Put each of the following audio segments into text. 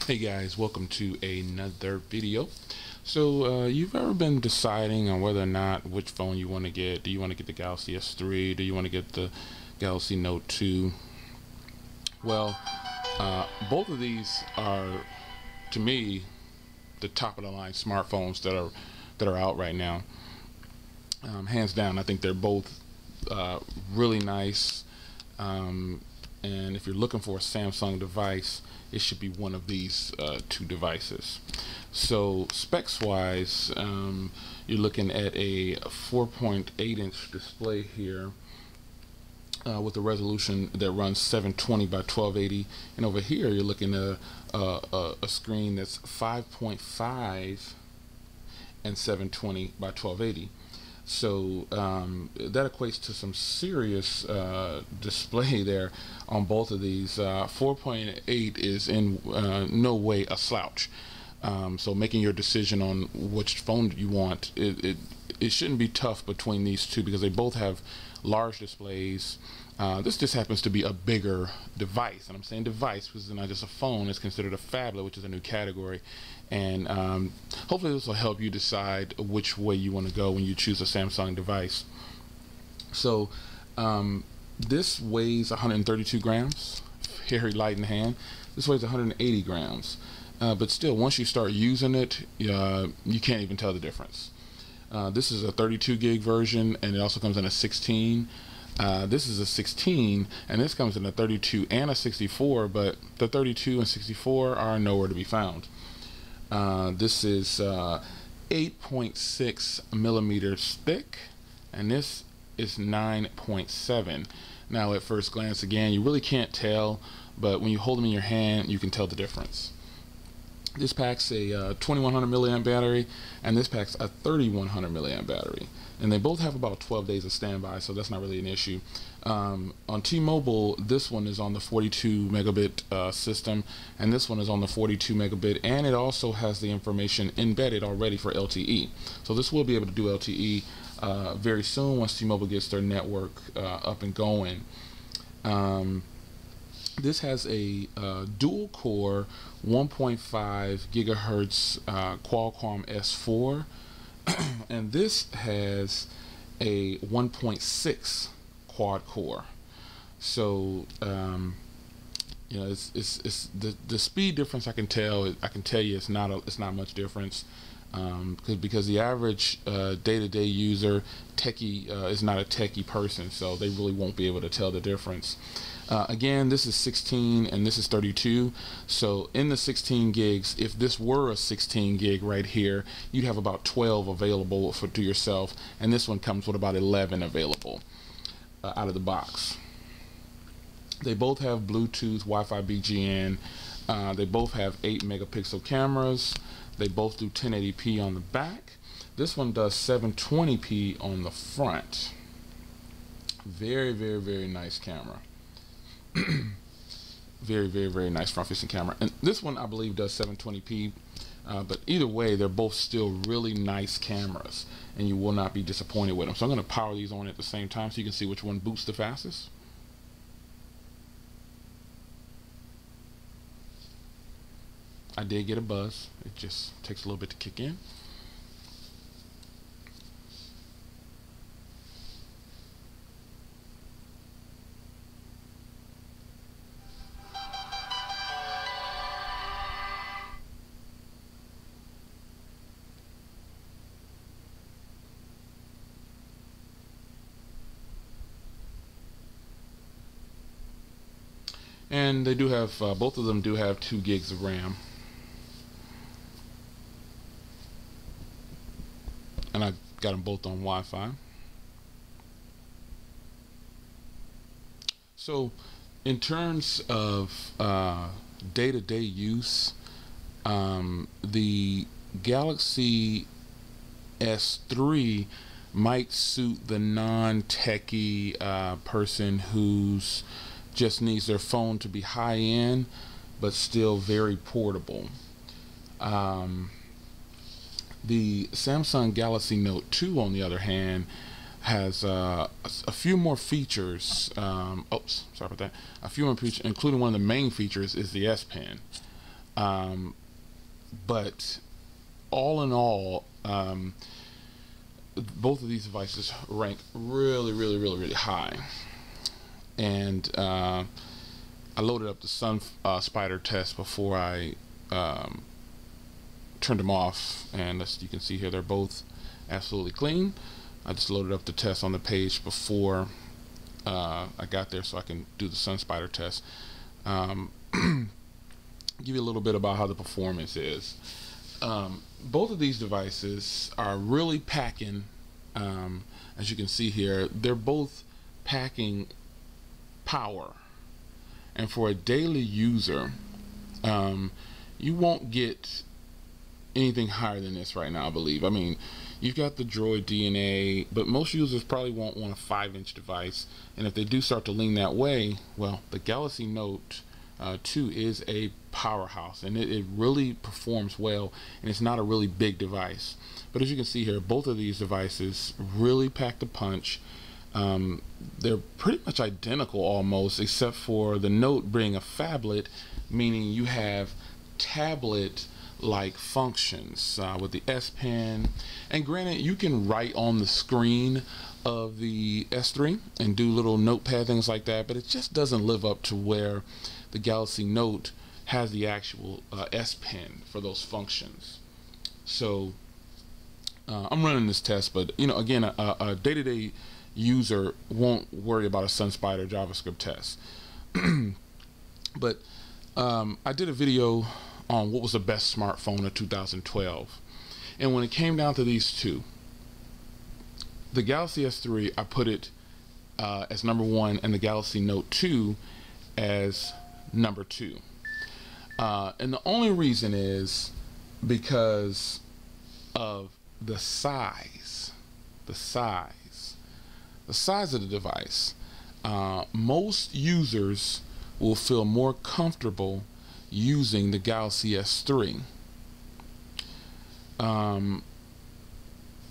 Hey guys, welcome to another video. So you've ever been deciding on whether or not which phone you want to get? Do you want to get the Galaxy S3? Do you want to get the Galaxy Note 2? Well, both of these are, to me, the top of the line smartphones that are out right now. Hands down, I think they're both really nice. And if you're looking for a Samsung device, it should be one of these two devices. So specs wise, you're looking at a 4.8-inch display here with a resolution that runs 720 by 1280, and over here you're looking at a screen that's 5.5 and 720 by 1280. So that equates to some serious display there on both of these. 4.8 is in no way a slouch. So making your decision on which phone you want, it shouldn't be tough between these two because they both have large displays. This just happens to be a bigger device, and I'm saying device because it's not just a phone. It's considered a phablet, which is a new category, and hopefully this will help you decide which way you want to go when you choose a Samsung device. So this weighs 132 grams, very light in the hand. This weighs 180 grams, but still, once you start using it, you can't even tell the difference. This is a 32 gig version, and it also comes in a 16. This is a 16, and this comes in a 32 and a 64, but the 32 and 64 are nowhere to be found. This is 8.6 millimeters thick, and this is 9.7. Now, at first glance, again, you really can't tell, but when you hold them in your hand, you can tell the difference. This packs a 2100 milliamp battery, and this packs a 3100 milliamp battery, and they both have about 12 days of standby, so that's not really an issue. On T-Mobile, this one is on the 42 megabit system, and this one is on the 42 megabit, and it also has the information embedded already for LTE. So this will be able to do LTE very soon once T-Mobile gets their network up and going. This has a dual core 1.5 gigahertz Qualcomm S4, and this has a 1.6 quad core. So you know, it's the speed difference. I can tell you it's not much difference, because the average day-to-day user techie is not a techie person, so they really won't be able to tell the difference. Again, this is 16 and this is 32, so in the 16 gigs, if this were a 16 gig right here, you'd have about 12 available to yourself, and this one comes with about 11 available out of the box. They both have Bluetooth, Wi-Fi, BGN. They both have 8 megapixel cameras. They both do 1080p on the back. This one does 720p on the front. Very, very, very nice camera. Very, very, very nice front-facing camera. And this one, I believe, does 720p. But either way, they're both still really nice cameras, and you will not be disappointed with them. So I'm going to power these on at the same time so you can see which one boots the fastest. I did get a buzz. It just takes a little bit to kick in. And they do have, both of them do have 2 gigs of RAM. And I got them both on Wi-Fi. So in terms of day-to-day use, the Galaxy S3 might suit the non-techie person who's just needs their phone to be high-end but still very portable. The Samsung Galaxy Note 2, on the other hand, has a few more features. Oops, sorry about that. A few more features, including one of the main features is the S Pen. But all in all, both of these devices rank really high. And I loaded up the SunSpider test before I turned them off, and as you can see here, they're both absolutely clean. I just loaded up the test on the page before I got there so I can do the SunSpider test. Give you a little bit about how the performance is. Both of these devices are really packing, as you can see here, they're both packing power. And for a daily user, you won't get anything higher than this right now, I believe. I mean, you've got the Droid DNA, but most users probably won't want a 5-inch device. And if they do start to lean that way, well, the Galaxy Note 2 is a powerhouse, and it really performs well, and it's not a really big device. But as you can see here, both of these devices really pack the punch. They're pretty much identical almost, except for the Note being a phablet, meaning you have tablet like functions with the S Pen, and granted you can write on the screen of the S3 and do little notepad things like that, but it just doesn't live up to where the Galaxy Note has the actual S Pen for those functions. So I'm running this test, but you know, again, a day-to-day user won't worry about a SunSpider JavaScript test. But I did a video on what was the best smartphone of 2012, and when it came down to these two, the Galaxy S3, I put it as number 1, and the Galaxy Note 2 as number 2. And the only reason is because of the size of the device. Most users will feel more comfortable using the Galaxy S3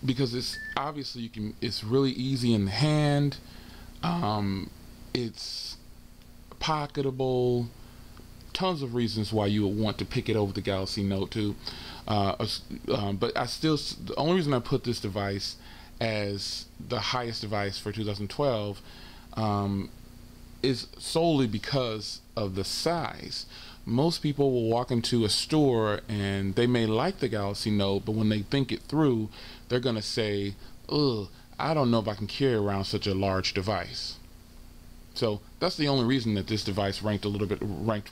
because it's obviously it's really easy in the hand, it's pocketable, tons of reasons why you would want to pick it over the Galaxy Note 2. But the only reason I put this device as the highest device for 2012 is solely because of the size. Most people will walk into a store and they may like the Galaxy Note, but when they think it through, they're gonna say, ugh, I don't know if I can carry around such a large device. So that's the only reason that this device ranked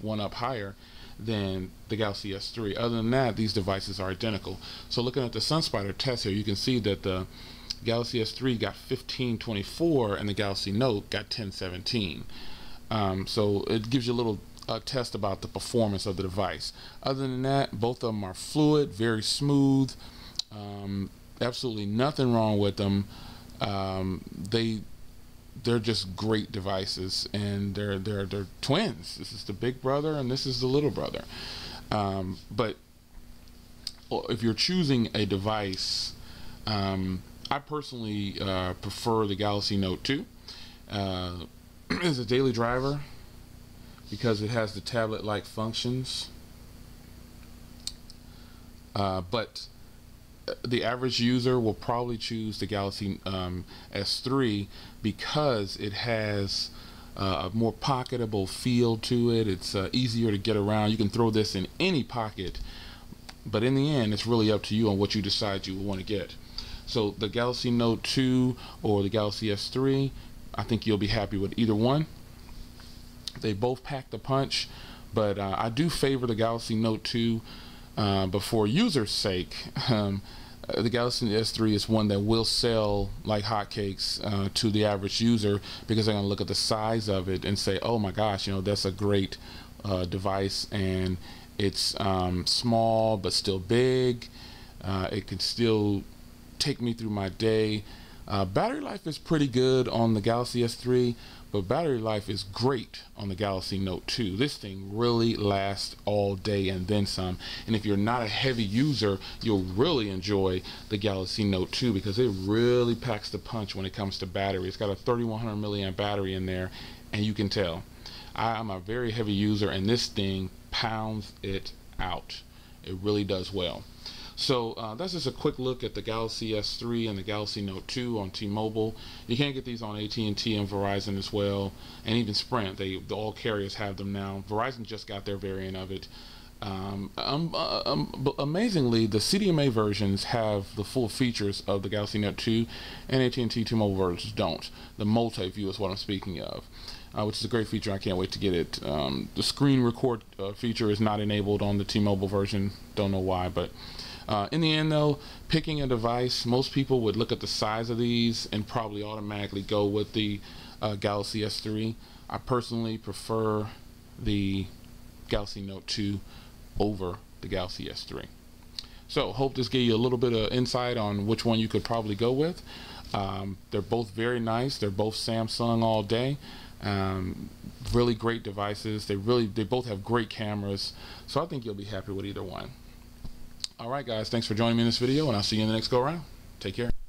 one up higher than the Galaxy S3. Other than that, these devices are identical. So looking at the SunSpider test here, you can see that the Galaxy S3 got 1524 and the Galaxy Note got 1017. So it gives you a little test about the performance of the device. Other than that, both of them are fluid, very smooth, absolutely nothing wrong with them. They're just great devices, and they're twins. This is the big brother and this is the little brother. But if you're choosing a device, I personally prefer the Galaxy Note 2 as a daily driver because it has the tablet-like functions. But the average user will probably choose the Galaxy S3 because it has a more pocketable feel to it. It's easier to get around. You can throw this in any pocket, but in the end, it's really up to you on what you decide you want to get. So the Galaxy Note 2 or the Galaxy S3, I think you'll be happy with either one. They both pack the punch, but I do favor the Galaxy Note 2. But for users' sake, the Galaxy S3 is one that will sell like hotcakes to the average user because they're going to look at the size of it and say, oh my gosh, you know, that's a great device, and it's small but still big. It can still take me through my day. Battery life is pretty good on the Galaxy S3, but battery life is great on the Galaxy Note 2. This thing really lasts all day and then some. And if you're not a heavy user, you'll really enjoy the Galaxy Note 2 because it really packs the punch when it comes to battery. It's got a 3100 milliamp battery in there, and you can tell. I'm a very heavy user, and this thing pounds it out. It really does well. So that's just a quick look at the Galaxy S3 and the Galaxy Note 2 on T-Mobile. You can get these on AT&T and Verizon as well, and even Sprint. All carriers have them now. Verizon just got their variant of it. Amazingly, the CDMA versions have the full features of the Galaxy Note 2, and AT&T T-Mobile versions don't. The multi-view is what I'm speaking of, which is a great feature. I can't wait to get it. The screen record feature is not enabled on the T-Mobile version. Don't know why, but in the end, though, picking a device, most people would look at the size of these and probably automatically go with the Galaxy S3. I personally prefer the Galaxy Note 2 over the Galaxy S3. So hope this gave you a little bit of insight on which one you could probably go with. They're both very nice. They're both Samsung all day. Really great devices. They both have great cameras. So I think you'll be happy with either one. All right, guys, thanks for joining me in this video, and I'll see you in the next go around. Take care.